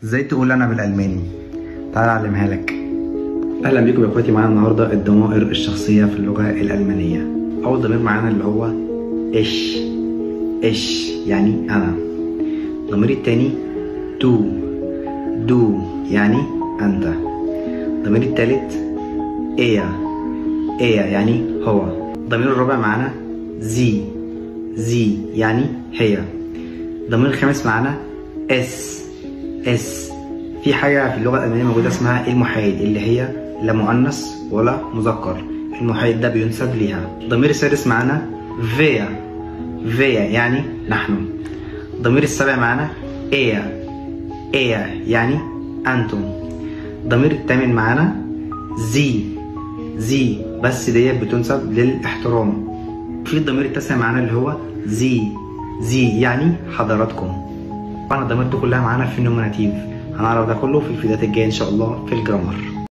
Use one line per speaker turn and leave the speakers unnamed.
ازاي تقول انا بالالماني؟ تعال اعلمها لك. اهلا بيكم يا اخواتي. معانا النهارده الضمائر الشخصيه في اللغه الالمانيه. اول ضمير معانا اللي هو اش. اش يعني انا. الضمير التاني دو. دو يعني انت. الضمير التالت ايا. ايا يعني هو. الضمير الرابع معانا زي. زي يعني هي. الضمير الخامس معانا اس. اس. في حاجة في اللغة الألمانية موجودة اسمها المحايد، اللي هي لا مؤنث ولا مذكر. المحايد ده بينسب ليها. الضمير السادس معانا فيا. فيا يعني نحن. الضمير السابع معانا ايا. ايا يعني أنتم. الضمير الثامن معانا زي. زي بس ديت بتنسب للاحترام. في الضمير التاسع معانا اللي هو زي. زي يعني حضراتكم. طبعا الضمائر دي كلها معانا في النوميناتيف. هنعرف ده كله في الفيديوهات الجايه ان شاء الله في الجرامر.